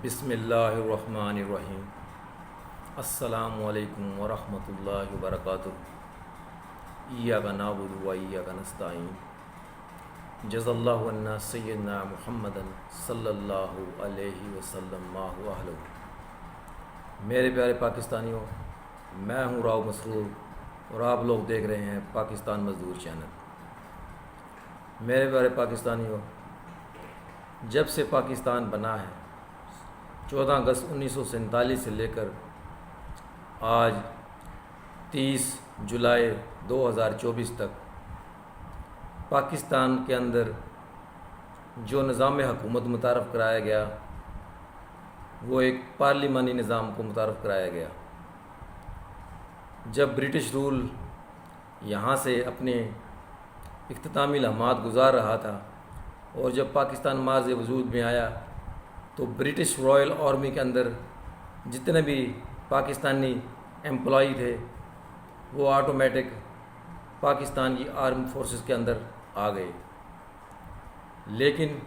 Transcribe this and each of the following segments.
بسم اللہ الرحمن الرحیم۔ السلام علیکم ورحمۃ اللہ وبرکاتہ۔ ایاک نعبد و ایاک نستعین۔ جزا اللہ عنا سیدنا محمد صلی اللہ علیہ وسلم ما هو اہلہ۔ میرے پیارے پاکستانیوں، میں ہوں راؤ مسرور اور آپ لوگ دیکھ رہے ہیں پاکستان مزدور چینل۔ میرے پیارے پاکستانیوں، جب سے پاکستان بنا ہے 14 اگست 1947 سے لے کر آج 30 جولائی 2024 تک پاکستان کے اندر جو نظام حکومت متعارف کرایا گیا وہ ایک پارلیمانی نظام کو متعارف کرایا گیا۔ جب برٹش رول یہاں سے اپنے اختتامی لمحات گزار رہا تھا اور جب پاکستان ماض وجود میں آیا تو برٹش رائل آرمی کے اندر جتنے بھی پاکستانی امپلائی تھے وہ آٹومیٹک پاکستان کی آرم فورسز کے اندر آ گئے۔ لیکن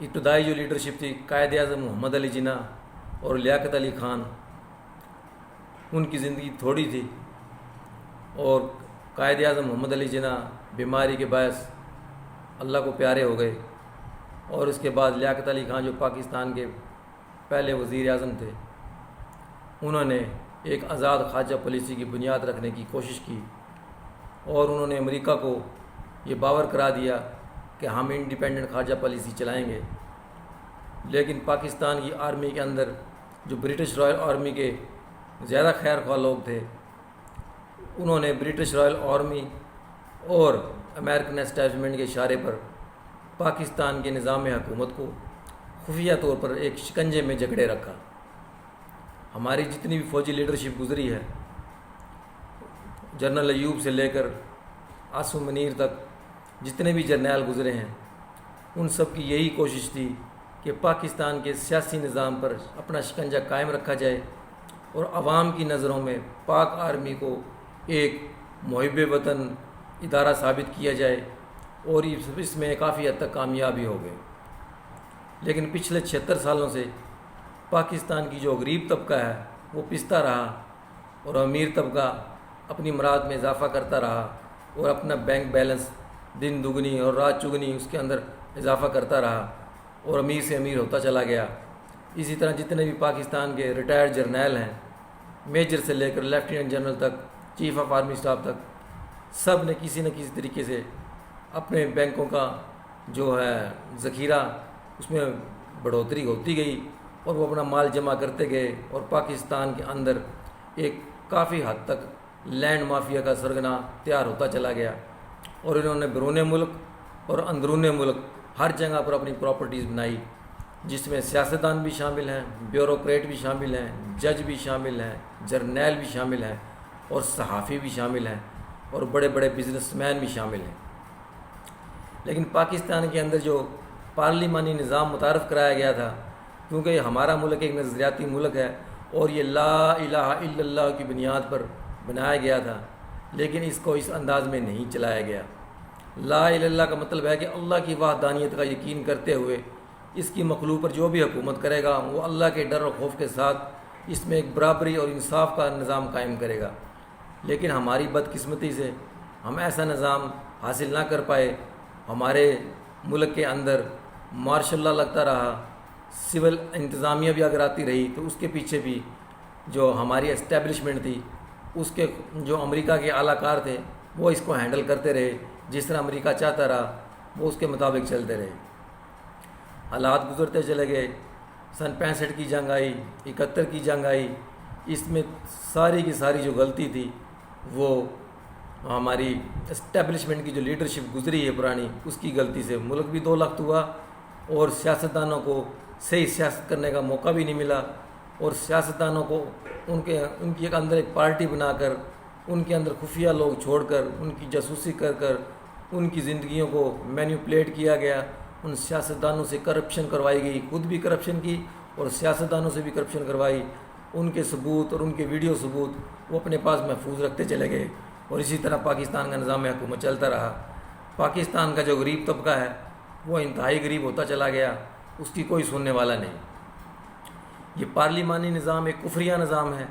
ابتدائی جو لیڈرشپ تھی قائد اعظم محمد علی جناح اور لیاقت علی خان، ان کی زندگی تھوڑی تھی اور قائد اعظم محمد علی جناح بیماری کے باعث اللہ کو پیارے ہو گئے، اور اس کے بعد لیاقت علی خان جو پاکستان کے پہلے وزیر اعظم تھے، انہوں نے ایک آزاد خارجہ پالیسی کی بنیاد رکھنے کی کوشش کی اور انہوں نے امریکہ کو یہ باور کرا دیا کہ ہم انڈیپینڈنٹ خارجہ پالیسی چلائیں گے۔ لیکن پاکستان کی آرمی کے اندر جو برٹش رائل آرمی کے زیادہ خیر خواہ لوگ تھے، انہوں نے برٹش رائل آرمی اور امریکن اسٹیبلشمنٹ کے اشارے پر پاکستان کے نظام حکومت کو خفیہ طور پر ایک شکنجے میں جکڑے رکھا۔ ہماری جتنی بھی فوجی لیڈرشپ گزری ہے، جنرل ایوب سے لے کر عاصم منیر تک جتنے بھی جرنیل گزرے ہیں، ان سب کی یہی کوشش تھی کہ پاکستان کے سیاسی نظام پر اپنا شکنجہ قائم رکھا جائے اور عوام کی نظروں میں پاک آرمی کو ایک محب وطن ادارہ ثابت کیا جائے، اور اس میں کافی حد تک کامیابی ہو گئے۔ لیکن پچھلے 76 سالوں سے پاکستان کی جو غریب طبقہ ہے وہ پستا رہا اور امیر طبقہ اپنی مراد میں اضافہ کرتا رہا اور اپنا بینک بیلنس دن دگنی اور رات چگنی اس کے اندر اضافہ کرتا رہا اور امیر سے امیر ہوتا چلا گیا۔ اسی طرح جتنے بھی پاکستان کے ریٹائرڈ جرنیل ہیں، میجر سے لے کر لیفٹیننٹ جنرل تک، چیف آف آرمی اسٹاف تک، سب نے کسی نہ کسی طریقے سے اپنے بینکوں کا جو ہے ذخیرہ اس میں بڑھوتری ہوتی گئی اور وہ اپنا مال جمع کرتے گئے، اور پاکستان کے اندر ایک کافی حد تک لینڈ مافیا کا سرگنا تیار ہوتا چلا گیا، اور انہوں نے بیرون ملک اور اندرون ملک ہر جگہ پر اپنی پراپرٹیز بنائی، جس میں سیاستدان بھی شامل ہیں، بیوروکریٹ بھی شامل ہیں، جج بھی شامل ہیں، جرنیل بھی شامل ہیں، اور صحافی بھی شامل ہیں، اور بڑے بڑے بزنس مین بھی شامل ہیں۔ لیکن پاکستان کے اندر جو پارلیمانی نظام متعارف کرایا گیا تھا، کیونکہ یہ ہمارا ملک ایک نظریاتی ملک ہے اور یہ لا الہ الا اللہ کی بنیاد پر بنایا گیا تھا، لیکن اس کو اس انداز میں نہیں چلایا گیا۔ لا الہ الا اللہ کا مطلب ہے کہ اللہ کی وحدانیت کا یقین کرتے ہوئے اس کی مخلوق پر جو بھی حکومت کرے گا وہ اللہ کے ڈر و خوف کے ساتھ اس میں ایک برابری اور انصاف کا نظام قائم کرے گا۔ لیکن ہماری بدقسمتی سے ہم ایسا نظام حاصل نہ کر پائے۔ ہمارے ملک کے اندر مارشل لا لگتا رہا، سول انتظامیہ بھی اگر آتی رہی تو اس کے پیچھے بھی جو ہماری اسٹیبلشمنٹ تھی، اس کے جو امریکہ کے اعلیٰ کار تھے وہ اس کو ہینڈل کرتے رہے، جس طرح امریکہ چاہتا رہا وہ اس کے مطابق چلتے رہے۔ حالات گزرتے چلے گئے، سن 65 کی جنگ آئی، 71 کی جنگ آئی، اس میں ساری کی ساری جو غلطی تھی وہ ہماری اسٹیبلشمنٹ کی جو لیڈرشپ گزری ہے پرانی، اس کی غلطی سے ملک بھی 2 لخت ہوا اور سیاستدانوں کو صحیح سیاست کرنے کا موقع بھی نہیں ملا، اور سیاستدانوں کو ان کی ایک اندر ایک پارٹی بنا کر ان کے اندر خفیہ لوگ چھوڑ کر ان کی جاسوسی کر کر ان کی زندگیوں کو مینیپولیٹ کیا گیا۔ ان سیاستدانوں سے کرپشن کروائی گئی، خود بھی کرپشن کی اور سیاستدانوں سے بھی کرپشن کروائی۔ ان کے ثبوت اور ان کے ویڈیو ثبوت وہ اپنے پاس محفوظ رکھتے چلے گئے، اور اسی طرح پاکستان کا نظام حکومت چلتا رہا۔ پاکستان کا جو غریب طبقہ ہے وہ انتہائی غریب ہوتا چلا گیا، اس کی کوئی سننے والا نہیں۔ یہ پارلیمانی نظام ایک کفریہ نظام ہے،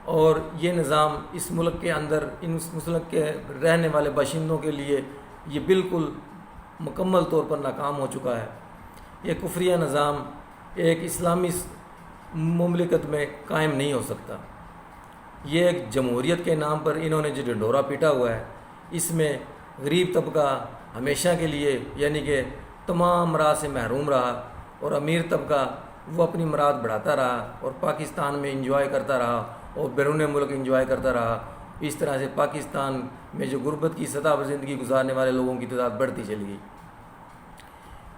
اور یہ نظام اس ملک کے اندر اس ملک کے رہنے والے باشندوں کے لیے یہ بالکل مکمل طور پر ناکام ہو چکا ہے۔ یہ کفریہ نظام ایک اسلامی مملکت میں قائم نہیں ہو سکتا۔ یہ ایک جمہوریت کے نام پر انہوں نے جو ڈنڈورا پیٹا ہوا ہے، اس میں غریب طبقہ ہمیشہ کے لیے یعنی کہ تمام مراد سے محروم رہا، اور امیر طبقہ وہ اپنی مراد بڑھاتا رہا اور پاکستان میں انجوائے کرتا رہا اور بیرون ملک انجوائے کرتا رہا۔ اس طرح سے پاکستان میں جو غربت کی سطح پر زندگی گزارنے والے لوگوں کی تعداد بڑھتی چلی گئی،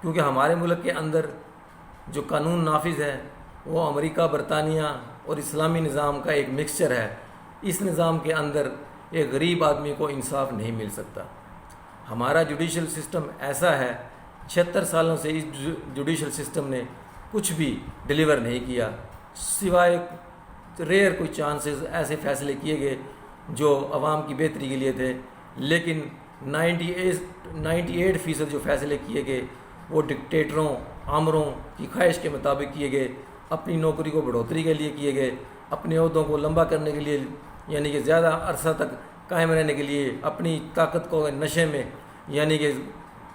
کیونکہ ہمارے ملک کے اندر جو قانون نافذ ہے وہ امریکہ، برطانیہ اور اسلامی نظام کا ایک مکسچر ہے۔ اس نظام کے اندر ایک غریب آدمی کو انصاف نہیں مل سکتا۔ ہمارا جوڈیشل سسٹم ایسا ہے، 76 سالوں سے اس جوڈیشل سسٹم نے کچھ بھی ڈیلیور نہیں کیا، سوائے ریئر کوئی چانسز ایسے فیصلے کیے گئے جو عوام کی بہتری کے لیے تھے، لیکن 98% جو فیصلے کیے گئے وہ ڈکٹیٹروں، آمروں کی خواہش کے مطابق کیے گئے، اپنی نوکری کو بڑھوتری کے لیے کیے گئے، اپنے عہدوں کو لمبا کرنے کے لیے یعنی کہ زیادہ عرصہ تک قائم رہنے کے لیے، اپنی طاقت کو نشے میں یعنی کہ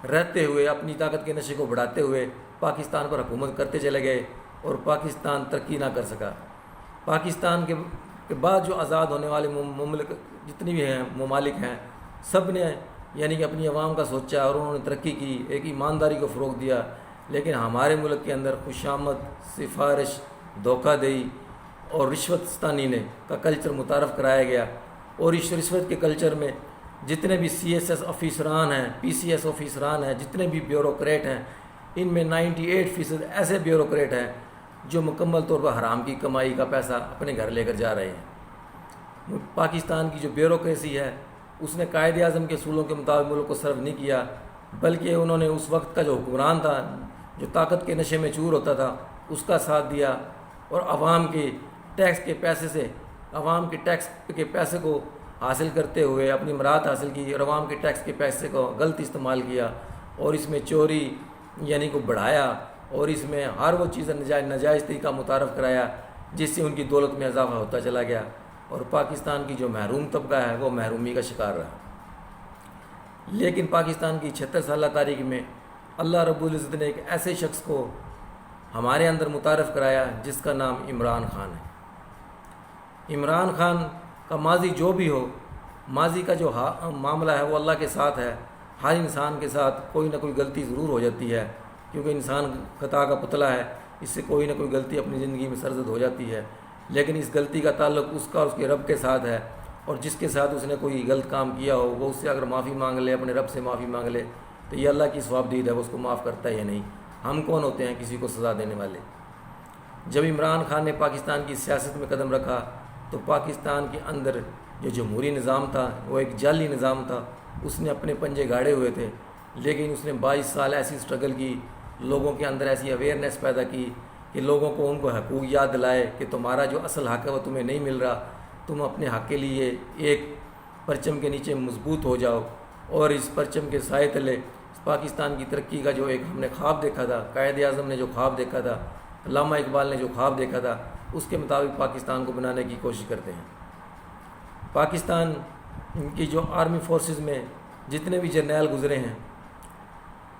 رہتے ہوئے اپنی طاقت کے نشے کو بڑھاتے ہوئے پاکستان پر حکومت کرتے چلے گئے، اور پاکستان ترقی نہ کر سکا۔ پاکستان کے بعد جو آزاد ہونے والے ممالک جتنی بھی ہیں ممالک ہیں، سب نے یعنی کہ اپنی عوام کا سوچا اور انہوں نے ترقی کی، ایک ایمانداری کو فروغ دیا، لیکن ہمارے ملک کے اندر خوشامد، سفارش، دھوکہ دہی اور رشوت ستانی کا کلچر متعارف کرایا گیا، اور اس رشوت کے کلچر میں جتنے بھی CSS آفیسران ہیں، PCS آفیسران ہیں، جتنے بھی بیوروکریٹ ہیں، ان میں 98% ایسے بیوروکریٹ ہیں جو مکمل طور پر حرام کی کمائی کا پیسہ اپنے گھر لے کر جا رہے ہیں۔ پاکستان کی جو بیوروکریسی ہے اس نے قائد اعظم کے اصولوں کے مطابق ملک کو سرو نہیں کیا، بلکہ انہوں نے اس وقت کا جو حکمران تھا جو طاقت کے نشے میں چور ہوتا تھا اس کا ساتھ دیا، اور عوام کے ٹیکس کے پیسے سے عوام کے ٹیکس کے پیسے کو حاصل کرتے ہوئے اپنی مراد حاصل کی، اور عوام کے ٹیکس کے پیسے کو غلط استعمال کیا، اور اس میں چوری یعنی کو بڑھایا، اور اس میں ہر وہ چیز ناجائز طریقہ متعارف کرایا جس سے ان کی دولت میں اضافہ ہوتا چلا گیا، اور پاکستان کی جو محروم طبقہ ہے وہ محرومی کا شکار رہا۔ لیکن پاکستان کی 76 سالہ تاریخ میں اللہ رب العزت نے ایک ایسے شخص کو ہمارے اندر متعارف کرایا جس کا نام عمران خان ہے۔ عمران خان کا ماضی جو بھی ہو، ماضی کا جو معاملہ ہے وہ اللہ کے ساتھ ہے۔ ہر انسان کے ساتھ کوئی نہ کوئی غلطی ضرور ہو جاتی ہے، کیونکہ انسان خطا کا پتلا ہے، اس سے کوئی نہ کوئی غلطی اپنی زندگی میں سرزد ہو جاتی ہے، لیکن اس غلطی کا تعلق اس کا اس کے رب کے ساتھ ہے، اور جس کے ساتھ اس نے کوئی غلط کام کیا ہو وہ اس سے اگر معافی مانگ لے، اپنے رب سے معافی مانگ لے، تو یہ اللہ کی ثواب دید ہے، وہ اس کو معاف کرتا ہے یا نہیں۔ ہم کون ہوتے ہیں کسی کو سزا دینے والے؟ جب عمران خان نے پاکستان کی سیاست میں قدم رکھا تو پاکستان کے اندر جو جمہوری نظام تھا وہ ایک جعلی نظام تھا، اس نے اپنے پنجے گاڑے ہوئے تھے، لیکن اس نے 22 سال ایسی سٹرگل کی، لوگوں کے اندر ایسی اویئرنیس پیدا کی کہ لوگوں کو ان کو حقوق یاد دلائے کہ تمہارا جو اصل حق ہے وہ تمہیں نہیں مل رہا، تم اپنے حق کے لیے ایک پرچم کے نیچے مضبوط ہو جاؤ، اور اس پرچم کے سائے تلے پاکستان کی ترقی کا جو ایک ہم نے خواب دیکھا تھا، قائد اعظم نے جو خواب دیکھا تھا، علامہ اقبال نے جو خواب دیکھا تھا، اس کے مطابق پاکستان کو بنانے کی کوشش کرتے ہیں۔ پاکستان کی جو آرمی فورسز میں جتنے بھی جرنیل گزرے ہیں،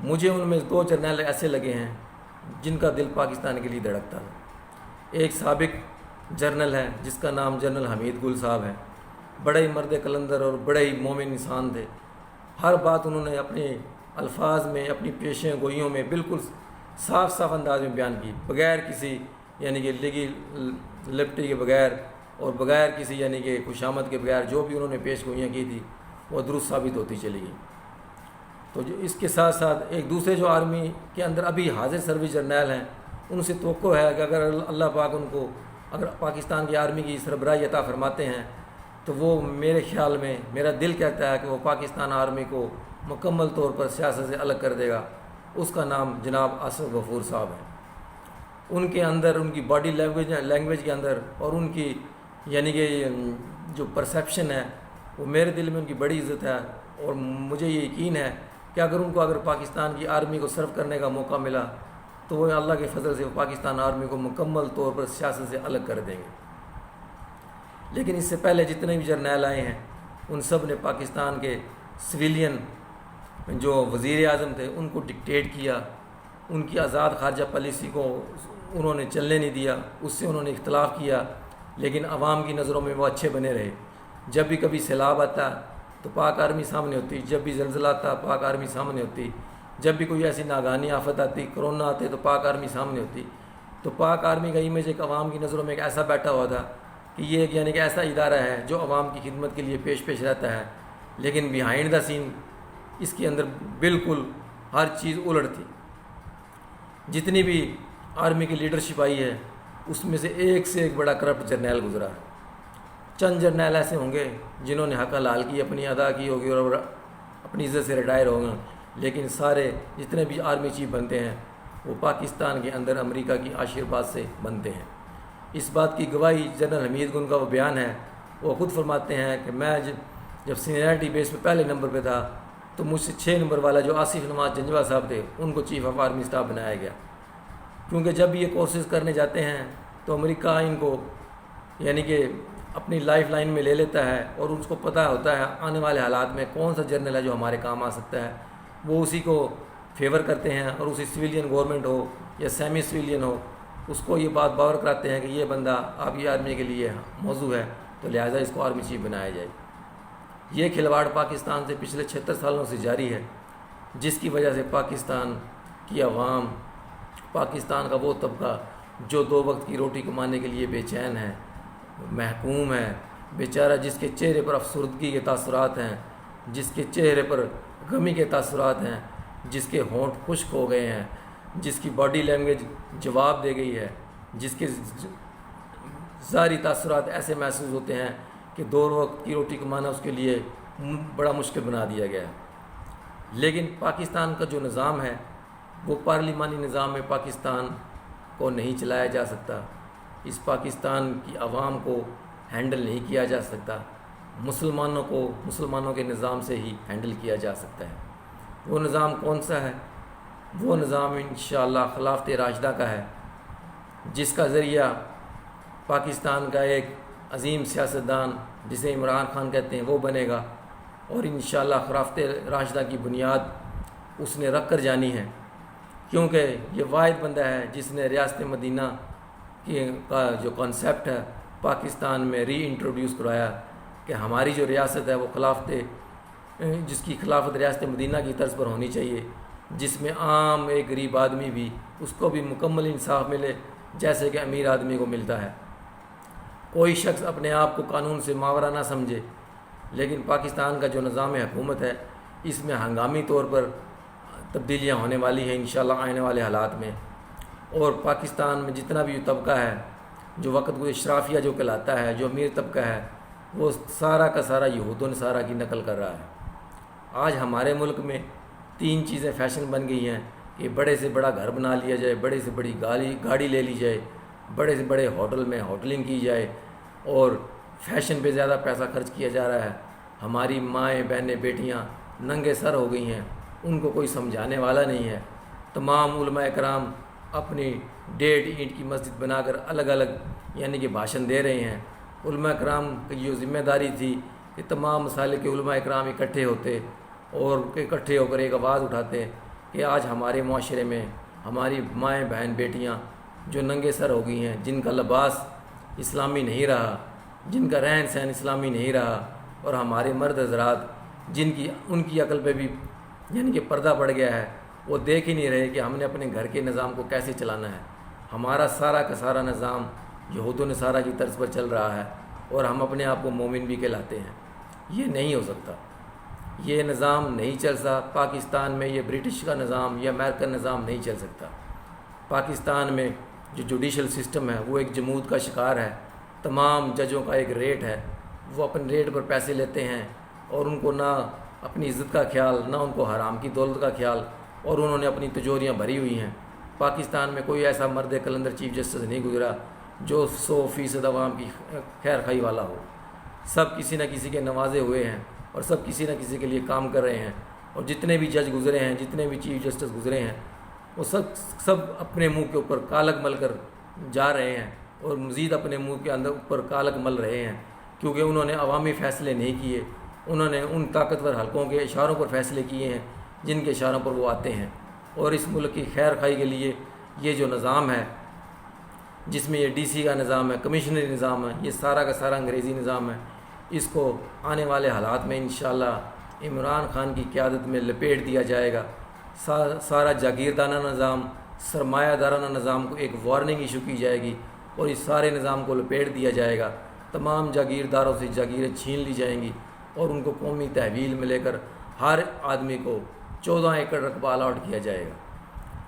مجھے ان میں 2 جرنیل ایسے لگے ہیں جن کا دل پاکستان کے لیے دھڑکتا ہے۔ ایک سابق جرنل ہے جس کا نام جنرل حمید گل صاحب ہے، بڑے ہی مرد قلندر اور بڑے ہی مومن انسان تھے۔ ہر بات انہوں نے اپنے الفاظ میں، اپنی پیشیں گوئیوں میں بالکل صاف انداز میں بیان کی، بغیر کسی یعنی کہ لیگی لپٹی کے بغیر، اور بغیر کسی یعنی کہ خوشامد کے بغیر جو بھی انہوں نے پیش گوئیاں کی تھی وہ درست ثابت ہوتی چلی گئی۔ تو جو اس کے ساتھ ساتھ ایک دوسرے جو آرمی کے اندر ابھی حاضر سروس جرنیل ہیں، ان سے توقع ہے کہ اگر اللہ پاک ان کو اگر پاکستان کی آرمی کی سربراہی عطا فرماتے ہیں تو وہ میرے خیال میں، میرا دل کہتا ہے کہ وہ پاکستان آرمی کو مکمل طور پر سیاست سے الگ کر دے گا۔ اس کا نام جناب آصف غفور صاحب ہے۔ ان کے اندر، ان کی باڈی لینگویج کے اندر، اور ان کی یعنی کہ جو پرسیپشن ہے، وہ میرے دل میں ان کی بڑی عزت ہے، اور مجھے یہ یقین ہے کہ اگر ان کو پاکستان کی آرمی کو سرو کرنے کا موقع ملا تو وہ اللہ کے فضل سے پاکستان آرمی کو مکمل طور پر سیاست سے الگ کر دیں گے۔ لیکن اس سے پہلے جتنے بھی جرنیل آئے ہیں ان سب نے پاکستان کے سویلین جو وزیر اعظم تھے ان کو ڈکٹیٹ کیا، ان کی آزاد خارجہ پالیسی کو انہوں نے چلنے نہیں دیا، اس سے انہوں نے اختلاف کیا، لیکن عوام کی نظروں میں وہ اچھے بنے رہے۔ جب بھی کبھی سیلاب آتا تو پاک آرمی سامنے ہوتی، جب بھی زلزلہ آتا پاک آرمی سامنے ہوتی، جب بھی کوئی ایسی ناگہانی آفت آتی، کرونا آتے تو پاک آرمی سامنے ہوتی۔ تو پاک آرمی کا امیج ایک عوام کی نظروں میں ایک ایسا بیٹھا ہوا تھا کہ یہ ایک یعنی کہ ایسا ادارہ ہے جو عوام کی خدمت کے لیے پیش رہتا ہے، لیکن بیہائنڈ دا سین اس کے اندر بالکل ہر چیز الٹ تھی۔ جتنی بھی آرمی کی لیڈرشپ آئی ہے اس میں سے ایک بڑا کرپٹ جرنیل گزرا ہے۔ چند جرنیل ایسے ہوں گے جنہوں نے حق حلال کی اپنی ادا کی ہوگی اور اپنی عزت سے ریٹائر ہوں گے، لیکن سارے جتنے بھی آرمی چیف بنتے ہیں وہ پاکستان کے اندر امریکہ کی آشیرواد سے بنتے ہیں۔ اس بات کی گواہی جنرل حمید گل کا وہ بیان ہے، وہ خود فرماتے ہیں کہ میں جب سینئرٹی بیس پہ پہلے نمبر پہ تھا تو مجھ سے 6 نمبر والا جو آصف نواز جنجوا صاحب تھے ان کو چیف آف آرمی اسٹاف بنایا گیا، کیونکہ جب یہ کورسز کرنے جاتے ہیں تو امریکہ ان کو یعنی کہ اپنی لائف لائن میں لے لیتا ہے اور اس کو پتہ ہوتا ہے آنے والے حالات میں کون سا جرنل ہے جو ہمارے کام آ سکتا ہے، وہ اسی کو فیور کرتے ہیں اور اسی سویلین گورنمنٹ ہو یا سیمی سویلین ہو اس کو یہ بات باور کراتے ہیں کہ یہ بندہ آپ کی آرمی کے لیے موضوع ہے تو لہٰذا اس کو آرمی چیف بنایا جائے۔ یہ کھلواڑ پاکستان سے پچھلے 76 سالوں سے جاری ہے، جس کی وجہ سے پاکستان کی عوام، پاکستان کا وہ طبقہ جو 2 وقت کی روٹی کمانے کے لیے بے چین ہے، محکوم ہے، بیچارہ جس کے چہرے پر افسردگی کے تاثرات ہیں، جس کے چہرے پر غمی کے تاثرات ہیں، جس کے ہونٹ خشک ہو گئے ہیں، جس کی باڈی لینگویج جواب دے گئی ہے، جس کے ظاہری تاثرات ایسے محسوس ہوتے ہیں کہ 2 وقت کی روٹی کمانا اس کے لیے بڑا مشکل بنا دیا گیا ہے۔ لیکن پاکستان کا جو نظام ہے وہ پارلیمانی نظام میں پاکستان کو نہیں چلایا جا سکتا، اس پاکستان کی عوام کو ہینڈل نہیں کیا جا سکتا، مسلمانوں کو مسلمانوں کے نظام سے ہی ہینڈل کیا جا سکتا ہے۔ وہ نظام کون سا ہے؟ وہ نظام انشاءاللہ خلافت راشدہ کا ہے، جس کا ذریعہ پاکستان کا ایک عظیم سیاستدان جسے عمران خان کہتے ہیں وہ بنے گا، اور انشاءاللہ خلافت راشدہ کی بنیاد اس نے رکھ کر جانی ہے، کیونکہ یہ واحد بندہ ہے جس نے ریاست مدینہ کا جو کانسیپٹ ہے پاکستان میں ری انٹروڈیوس کرایا کہ ہماری جو ریاست ہے وہ جس کی خلافت ریاست مدینہ کی طرز پر ہونی چاہیے، جس میں عام ایک غریب آدمی بھی اس کو بھی مکمل انصاف ملے جیسے کہ امیر آدمی کو ملتا ہے۔ کوئی شخص اپنے آپ کو قانون سے ماورا نہ سمجھے، لیکن پاکستان کا جو نظام حکومت ہے اس میں ہنگامی طور پر تبدیلیاں ہونے والی ہیں انشاءاللہ آنے والے حالات میں، اور پاکستان میں جتنا بھی طبقہ ہے جو وقت کو اشرافیہ جو کہلاتا ہے، جو امیر طبقہ ہے، وہ سارا کا سارا یہود و نصارہ کی نقل کر رہا ہے۔ آج ہمارے ملک میں 3 چیزیں فیشن بن گئی ہیں کہ بڑے سے بڑا گھر بنا لیا جائے، بڑے سے بڑی گاڑی لے لی جائے، بڑے سے بڑے ہوٹل میں ہوٹلنگ کی جائے، اور فیشن پہ زیادہ پیسہ خرچ کیا جا رہا ہے۔ ہماری مائیں بہنیں بیٹیاں ننگے سر ہو گئی ہیں، ان کو کوئی سمجھانے والا نہیں ہے۔ تمام علماء کرام اپنی 1.5 اینٹ کی مسجد بنا کر الگ الگ یعنی کہ بھاشن دے رہے ہیں۔ علماء کرام کی جو ذمہ داری تھی کہ تمام مسائل کے علماء کرام اکٹھے ہوتے اور اکٹھے ہو کر ایک آواز اٹھاتے کہ آج ہمارے معاشرے میں ہماری مائیں بہن بیٹیاں جو ننگے سر ہو گئی ہیں، جن کا لباس اسلامی نہیں رہا، جن کا رہن سہن اسلامی نہیں رہا، اور ہمارے مرد حضرات ان کی عقل پہ بھی یعنی کہ پردہ پڑ گیا ہے، وہ دیکھ ہی نہیں رہے کہ ہم نے اپنے گھر کے نظام کو کیسے چلانا ہے۔ ہمارا سارا کا سارا نظام یہود و نصارہ کی طرز پر چل رہا ہے اور ہم اپنے آپ کو مومن بھی کہلاتے ہیں۔ یہ نہیں ہو سکتا، یہ نظام نہیں چل سکتا پاکستان میں، یہ برٹش کا نظام یا امریکن نظام نہیں چل سکتا۔ پاکستان میں جو جوڈیشل سسٹم ہے وہ ایک جمود کا شکار ہے، تمام ججوں کا ایک ریٹ ہے، وہ اپنے ریٹ پر پیسے لیتے ہیں اور ان کو نہ اپنی عزت کا خیال، نہ ان کو حرام کی دولت کا خیال، اور انہوں نے اپنی تجوریاں بھری ہوئی ہیں۔ پاکستان میں کوئی ایسا مرد کلندر چیف جسٹس نہیں گزرا جو 100% عوام کی خیر خواہی والا ہو۔ سب کسی نہ کسی کے نوازے ہوئے ہیں اور سب کسی نہ کسی کے لیے کام کر رہے ہیں، اور جتنے بھی جج گزرے ہیں، جتنے بھی چیف جسٹس گزرے ہیں، وہ سب اپنے منہ کے اوپر کالک مل کر جا رہے ہیں اور مزید اپنے منہ کے اندر اوپر کالک مل رہے ہیں، کیونکہ انہوں نے عوامی فیصلے نہیں کیے، انہوں نے ان طاقتور حلقوں کے اشاروں پر فیصلے کیے ہیں جن کے اشاروں پر وہ آتے ہیں۔ اور اس ملک کی خیر خواہی کے لیے یہ جو نظام ہے، جس میں یہ ڈی سی کا نظام ہے، کمشنری نظام ہے، یہ سارا کا سارا انگریزی نظام ہے، اس کو آنے والے حالات میں انشاءاللہ عمران خان کی قیادت میں لپیٹ دیا جائے گا۔ سارا جاگیردانہ نظام، سرمایہ دارانہ نظام کو ایک وارننگ ایشو کی جائے گی اور اس سارے نظام کو لپیٹ دیا جائے گا۔ تمام جاگیرداروں سے جاگیریں چھین لی جائیں گی اور ان کو قومی تحویل میں لے کر ہر آدمی کو 14 ایکڑ رقبہ الاٹ کیا جائے گا۔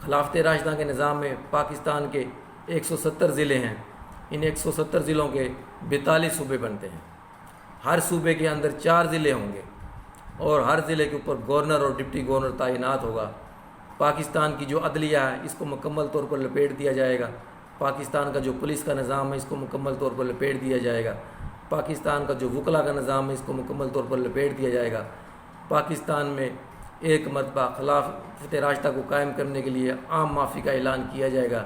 خلافت راشدہ کے نظام میں پاکستان کے 170 ضلع ہیں، ان 170 ضلعوں کے 42 صوبے بنتے ہیں، ہر صوبے کے اندر 4 ضلع ہوں گے اور ہر ضلع کے اوپر گورنر اور ڈپٹی گورنر تعینات ہوگا۔ پاکستان کی جو عدلیہ ہے اس کو مکمل طور پر لپیٹ دیا جائے گا، پاکستان کا جو پولیس کا نظام ہے اس کو مکمل طور پر لپیٹ دیا جائے گا، پاکستان کا جو وکلا کا نظام ہے اس کو مکمل طور پر لپیٹ دیا جائے گا۔ پاکستان میں ایک مرتبہ خلافت راشدہ کو قائم کرنے کے لیے عام معافی کا اعلان کیا جائے گا۔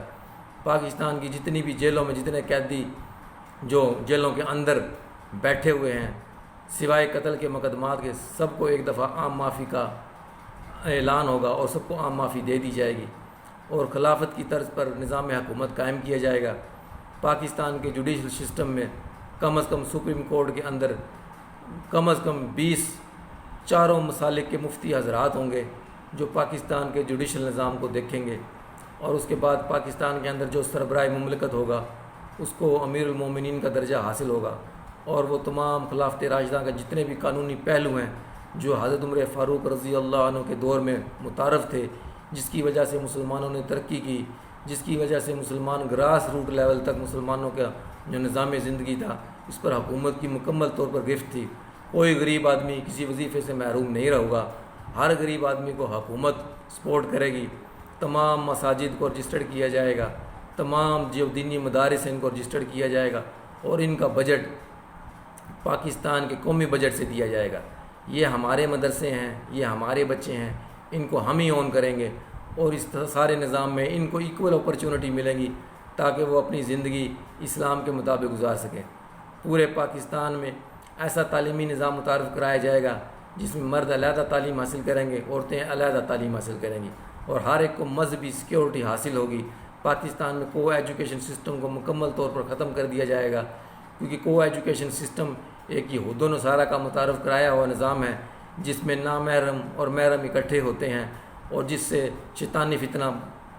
پاکستان کی جتنی بھی جیلوں میں جتنے قیدی جو جیلوں کے اندر بیٹھے ہوئے ہیں سوائے قتل کے مقدمات کے، سب کو ایک دفعہ عام معافی کا اعلان ہوگا اور سب کو عام معافی دے دی جائے گی اور خلافت کی طرز پر نظام حکومت قائم کیا جائے گا۔ پاکستان کے جوڈیشل سسٹم میں کم از کم سپریم کورٹ کے اندر کم از کم 20 چاروں مسالک کے مفتی حضرات ہوں گے جو پاکستان کے جوڈیشل نظام کو دیکھیں گے، اور اس کے بعد پاکستان کے اندر جو سربراہ مملکت ہوگا اس کو امیر المومنین کا درجہ حاصل ہوگا، اور وہ تمام خلافت راشدہ کے جتنے بھی قانونی پہلو ہیں جو حضرت عمر فاروق رضی اللہ عنہ کے دور میں متعارف تھے، جس کی وجہ سے مسلمانوں نے ترقی کی، جس کی وجہ سے مسلمان گراس روٹ لیول تک مسلمانوں کا جو نظام زندگی تھا اس پر حکومت کی مکمل طور پر گرفت تھی۔ کوئی غریب آدمی کسی وظیفے سے محروم نہیں رہے گا، ہر غریب آدمی کو حکومت سپورٹ کرے گی، تمام مساجد کو رجسٹرڈ کیا جائے گا، تمام جو دینی مدارس ہیں ان کو رجسٹرڈ کیا جائے گا اور ان کا بجٹ پاکستان کے قومی بجٹ سے دیا جائے گا۔ یہ ہمارے مدرسے ہیں، یہ ہمارے بچے ہیں، ان کو ہم ہی اون کریں گے اور اس سارے نظام میں ان کو ایکول اپرچونٹی ملیں گی تاکہ وہ اپنی زندگی اسلام کے مطابق گزار سکیں۔ پورے پاکستان میں ایسا تعلیمی نظام متعارف کرایا جائے گا جس میں مرد علیحدہ تعلیم حاصل کریں گے، عورتیں علیحدہ تعلیم حاصل کریں گی اور ہر ایک کو مذہبی سیکیورٹی حاصل ہوگی۔ پاکستان میں کو ایجوکیشن سسٹم کو مکمل طور پر ختم کر دیا جائے گا، کیونکہ کو ایجوکیشن سسٹم ایک یہود و نصارہ کا متعارف کرایا ہوا نظام ہے جس میں نامحرم اور محرم اکٹھے ہوتے ہیں اور جس سے شیطانی فتنہ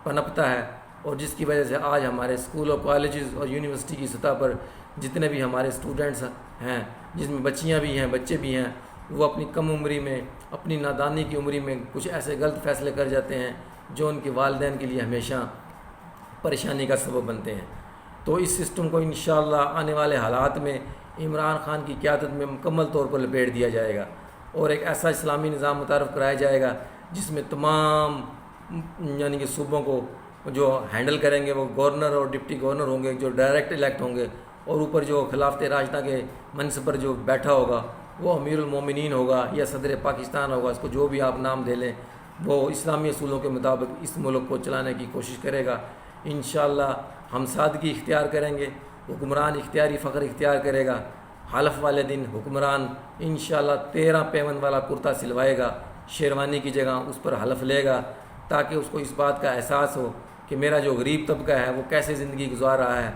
پنپتا ہے، اور جس کی وجہ سے آج ہمارے اسکول اور کالجز اور یونیورسٹی کی سطح پر جتنے بھی ہمارے اسٹوڈنٹس ہیں، جس میں بچیاں بھی ہیں بچے بھی ہیں، وہ اپنی کم عمری میں اپنی نادانی کی عمری میں کچھ ایسے غلط فیصلے کر جاتے ہیں جو ان کے والدین کے لیے ہمیشہ پریشانی کا سبب بنتے ہیں۔ تو اس سسٹم کو انشاءاللہ آنے والے حالات میں عمران خان کی قیادت میں مکمل طور پر لپیٹ دیا جائے گا اور ایک ایسا اسلامی نظام متعارف کرایا جائے گا جس میں تمام یعنی کہ صوبوں کو جو ہینڈل کریں گے وہ گورنر اور ڈپٹی گورنر ہوں گے جو ڈائریکٹ الیکٹ ہوں گے، اور اوپر جو خلافت راشدہ کے منصب پر جو بیٹھا ہوگا وہ امیر المومنین ہوگا یا صدر پاکستان ہوگا، اس کو جو بھی آپ نام دے لیں، وہ اسلامی اصولوں کے مطابق اس ملک کو چلانے کی کوشش کرے گا۔ انشاءاللہ ہم سادگی اختیار کریں گے، حکمران اختیاری فخر اختیار کرے گا۔ حلف والے دن حکمران انشاءاللہ 13 پیون والا کرتا سلوائے گا، شیروانی کی جگہ اس پر حلف لے گا تاکہ اس کو اس بات کا احساس ہو کہ میرا جو غریب طبقہ ہے وہ کیسے زندگی گزار رہا ہے۔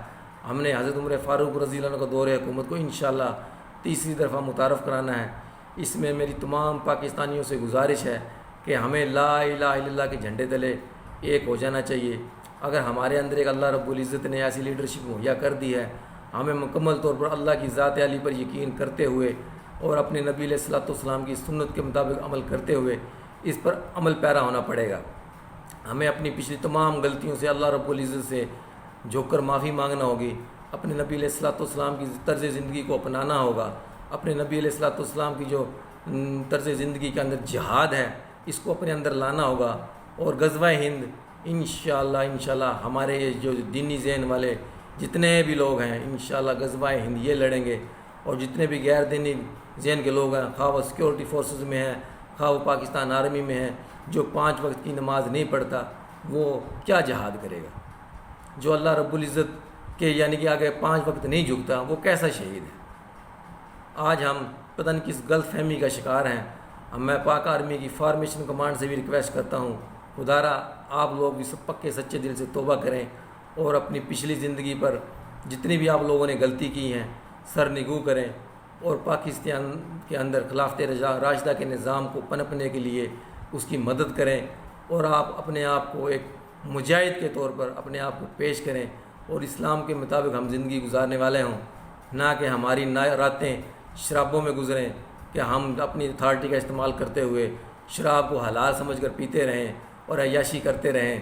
ہم نے حضرت عمر فاروق رضی اللہ عنہ کا دور حکومت کو انشاءاللہ تیسری دفعہ متعارف کرانا ہے۔ اس میں میری تمام پاکستانیوں سے گزارش ہے کہ ہمیں لا الہ الا اللہ کے جھنڈے تلے ایک ہو جانا چاہیے۔ اگر ہمارے اندر ایک اللہ رب العزت نے ایسی لیڈرشپ مہیا کر دی ہے، ہمیں مکمل طور پر اللہ کی ذات علی پر یقین کرتے ہوئے اور اپنے نبی علیہ الصلوۃ والسلام کی سنت کے مطابق عمل کرتے ہوئے اس پر عمل پیرا ہونا پڑے گا۔ ہمیں اپنی پچھلی تمام غلطیوں سے اللہ رب العزت سے جھک کر معافی مانگنا ہوگی، اپنے نبی علیہ الصلوۃ والسلام کی طرز زندگی کو اپنانا ہوگا، اپنے نبی علیہ الصلوۃ والسلام کی جو طرز زندگی کے اندر جہاد ہے اس کو اپنے اندر لانا ہوگا، اور غزوہ ہند انشاءاللہ ہمارے جو دینی ذہن والے جتنے بھی لوگ ہیں انشاءاللہ غزوہ ہند یہ لڑیں گے، اور جتنے بھی غیر دینی ذہن کے لوگ ہیں، خواہ وہ سیکورٹی فورسز میں ہیں، خواہ وہ پاکستان آرمی میں ہیں، جو 5 وقت کی نماز نہیں پڑھتا، وہ کیا جہاد کرے گا؟ جو اللہ رب العزت کے یعنی کہ آگے 5 وقت نہیں جھکتا وہ کیسا شہید ہے؟ آج ہم پتہ نہیں کس غلط فہمی کا شکار ہیں۔ اب میں پاک آرمی کی فارمیشن کمانڈ سے بھی ریکویسٹ کرتا ہوں، خدارا آپ لوگ بھی سب پکے سچے دل سے توبہ کریں اور اپنی پچھلی زندگی پر جتنی بھی آپ لوگوں نے غلطی کی ہیں سر نگو کریں، اور پاکستان کے اندر خلافت راشدہ کے نظام کو پنپنے کے لیے اس کی مدد کریں، اور آپ اپنے آپ کو ایک مجاہد کے طور پر اپنے آپ کو پیش کریں، اور اسلام کے مطابق ہم زندگی گزارنے والے ہوں، نہ کہ ہماری راتیں شرابوں میں گزریں کہ ہم اپنی اتھارٹی کا استعمال کرتے ہوئے شراب کو حلال سمجھ کر پیتے رہیں اور عیاشی کرتے رہیں،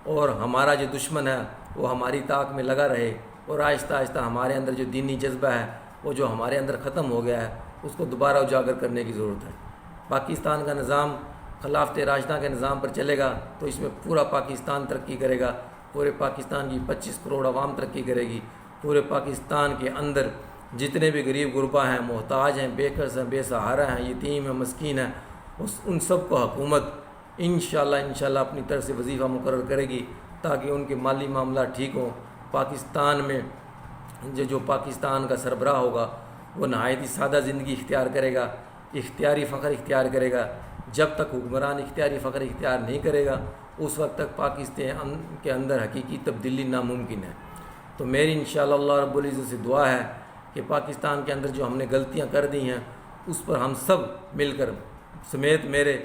اور ہمارا جو دشمن ہے وہ ہماری طاق میں لگا رہے، اور آہستہ آہستہ ہمارے اندر جو دینی جذبہ ہے وہ جو ہمارے اندر ختم ہو گیا ہے اس کو دوبارہ اجاگر کرنے کی ضرورت ہے۔ پاکستان کا نظام خلافت راشدہ کے نظام پر چلے گا تو اس میں پورا پاکستان ترقی کرے گا، پورے پاکستان کی 25 کروڑ عوام ترقی کرے گی، پورے پاکستان کے اندر جتنے بھی غریب غربا ہیں، محتاج ہیں، بے قرض ہیں، بے سہارا ہیں، یتیم ہیں، مسکین ہیں، ان سب کو حکومت انشاءاللہ اپنی طرف سے وظیفہ مقرر کرے گی تاکہ ان کے مالی معاملات ٹھیک ہوں۔ پاکستان میں جو پاکستان کا سربراہ ہوگا وہ نہایت ہی سادہ زندگی اختیار کرے گا، اختیاری فخر اختیار کرے گا۔ جب تک حکمران اختیاری فخر اختیار نہیں کرے گا اس وقت تک پاکستان کے اندر حقیقی تبدیلی ناممکن ہے۔ تو میری انشاءاللہ اللہ رب العزت سے دعا ہے کہ پاکستان کے اندر جو ہم نے غلطیاں کر دی ہیں اس پر ہم سب مل کر سمیت میرے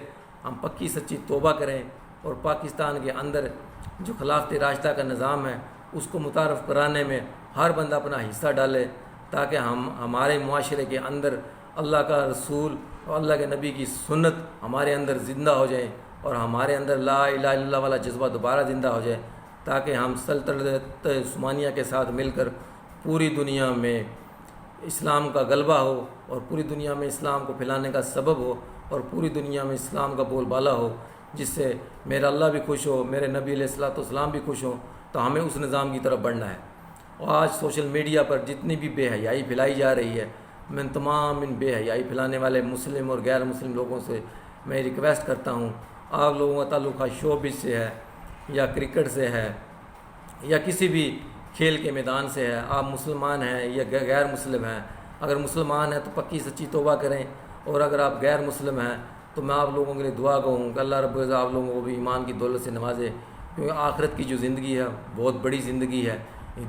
ہم پکی سچی توبہ کریں، اور پاکستان کے اندر جو خلافت راشدہ کا نظام ہے اس کو متعارف کرانے میں ہر بندہ اپنا حصہ ڈالے تاکہ ہمارے معاشرے کے اندر اللہ کا رسول اور اللہ کے نبی کی سنت ہمارے اندر زندہ ہو جائیں، اور ہمارے اندر لا الہ الا اللہ والا جذبہ دوبارہ زندہ ہو جائے، تاکہ ہم سلطنت عثمانیہ کے ساتھ مل کر پوری دنیا میں اسلام کا غلبہ ہو، اور پوری دنیا میں اسلام کو پھیلانے کا سبب ہو، اور پوری دنیا میں اسلام کا بول بالا ہو، جس سے میرا اللہ بھی خوش ہو، میرے نبی علیہ الصلوۃ والسلام بھی خوش ہوں۔ تو ہمیں اس نظام کی طرف بڑھنا ہے۔ اور آج سوشل میڈیا پر جتنی بھی بے حیائی پھیلائی جا رہی ہے، میں تمام ان بے حیائی پھیلانے والے مسلم اور غیر مسلم لوگوں سے میں ریکویسٹ کرتا ہوں، آپ لوگوں کا تعلق شوبز سے ہے یا کرکٹ سے ہے یا کسی بھی کھیل کے میدان سے ہے، آپ مسلمان ہیں یا غیر مسلم ہیں، اگر مسلمان ہیں تو پکی سچی توبہ کریں، اور اگر آپ غیر مسلم ہیں تو میں آپ لوگوں کے لیے دعا کہوں کہ اللہ رب العزت آپ لوگوں کو بھی ایمان کی دولت سے نوازے، کیونکہ آخرت کی جو زندگی ہے بہت بڑی زندگی ہے۔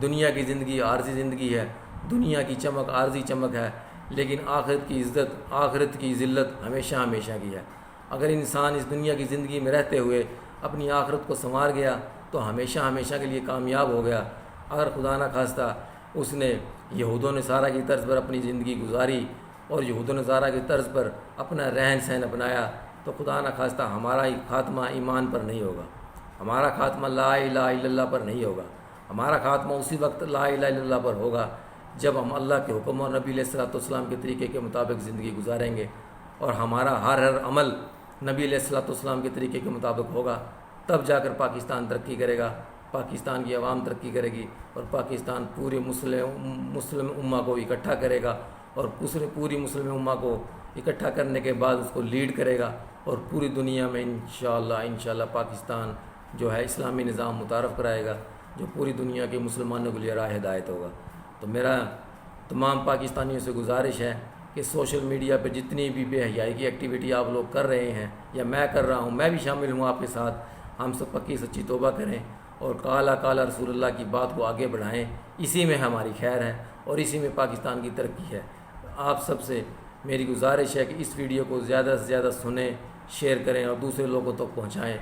دنیا کی زندگی عارضی زندگی ہے، دنیا کی چمک عارضی چمک ہے، لیکن آخرت کی عزت، آخرت کی ذلت ہمیشہ ہمیشہ کی ہے۔ اگر انسان اس دنیا کی زندگی میں رہتے ہوئے اپنی آخرت کو سنوار گیا تو ہمیشہ ہمیشہ کے لیے کامیاب ہو گیا۔ اگر خدا نہ خواستہ اس نے یہود و نصارہ کی طرز پر اپنی زندگی گزاری اور یہود و نصارہ کی طرز پر اپنا رہن سہن اپنایا تو خدا نہ خواستہ ہمارا ہی خاتمہ ایمان پر نہیں ہوگا، ہمارا خاتمہ لا الہ الا اللہ پر نہیں ہوگا، ہمارا خاتمہ اسی وقت لا الہ الا اللہ پر ہوگا جب ہم اللہ کے حکم اور نبی علیہ الصلوۃ والسلام کے طریقے کے مطابق زندگی گزاریں گے، اور ہمارا ہر عمل نبی علیہ الصلوۃ والسلام کے طریقے کے مطابق ہوگا، تب جا کر پاکستان ترقی کرے گا، پاکستان کی عوام ترقی کرے گی، اور پاکستان پورے مسلم امہ کو اکٹھا کرے گا، اور پوری مسلم امہ کو اکٹھا کرنے کے بعد اس کو لیڈ کرے گا، اور پوری دنیا میں انشاءاللہ پاکستان جو ہے اسلامی نظام متعارف کرائے گا جو پوری دنیا کے مسلمانوں کے لیے راہ ہدایت ہوگا۔ تو میرا تمام پاکستانیوں سے گزارش ہے کہ سوشل میڈیا پہ جتنی بھی بے حیائی کی ایکٹیویٹی آپ لوگ کر رہے ہیں یا میں کر رہا ہوں، میں بھی شامل ہوں آپ کے ساتھ، ہم سب پکی سچی توبہ کریں اور قال رسول اللہ کی بات کو آگے بڑھائیں، اسی میں ہماری خیر ہے اور اسی میں پاکستان کی ترقی ہے۔ آپ سب سے میری گزارش ہے کہ اس ویڈیو کو زیادہ سے زیادہ سنیں، شیئر کریں اور دوسرے لوگوں تک پہنچائیں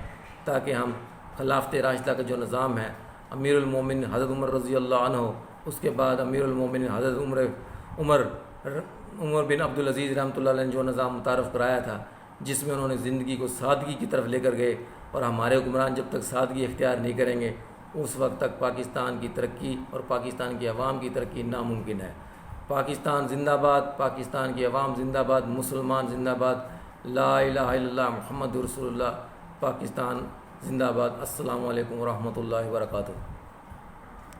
تاکہ ہم خلافت راشدہ کا جو نظام ہے، امیر المومنین حضرت عمر رضی اللہ عنہ، اس کے بعد امیر المومنین حضرت عمر بن عبدالعزیز رحمۃ اللہ علیہ نے جو نظام متعارف کرایا تھا، جس میں انہوں نے زندگی کو سادگی کی طرف لے کر گئے، اور ہمارے حکمران جب تک سادگی اختیار نہیں کریں گے اس وقت تک پاکستان کی ترقی اور پاکستان کی عوام کی ترقی ناممکن ہے۔ پاکستان زندہ باد، پاکستان کی عوام زندہ باد، مسلمان زندہ باد، لا الہ الا اللہ محمد رسول اللہ، پاکستان زندہ باد۔ السلام علیکم ورحمۃ اللہ وبرکاتہ۔